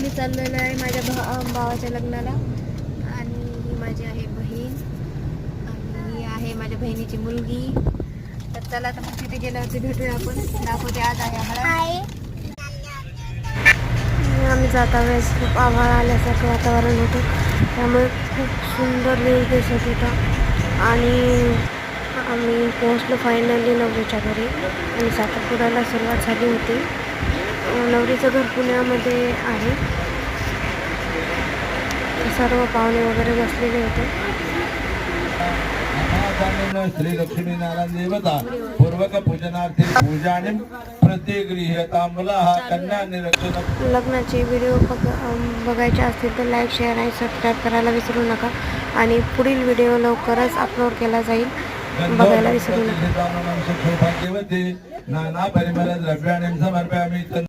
आम्ही चाललेलो आहे माझ्या भावाच्या लग्नाला आणि ही माझी आहे बहीण आणि ही आहे माझ्या बहिणीची मुलगी. तर चला तर मग तिथे गेल्यावरती भेटूया आपण. दाखवते आज आहे आम्हाला. आम्ही जाता वेळेस खूप आभाळ आल्यासारखं वातावरण होतं त्यामुळे खूप सुंदर व्ह्यू दिसत होता आणि आम्ही पोहोचलो फायनली नवरीच्या घरी आणि साखरपुड्याला सुरुवात झाली होती. नवरीचं घर पुण्यामध्ये आहे. सर्व पाहुणे वगैरे बसलेले होते. श्री लक्ष्मी नारायण देवता पूर्वक पूजनार्थी पूजा आणि प्रतिगृह तांबूला हा कन्या निरक्षण. लग्नाचे व्हिडिओ बघायचे असतील तर लाईक शेअर आणि सबस्क्राईब करायला विसरू नका आणि पुढील व्हिडिओ लवकरच अपलोड केला जाईल, बघायला विसरू नका. नाना परिमल द्रव्याने समर्पयामी.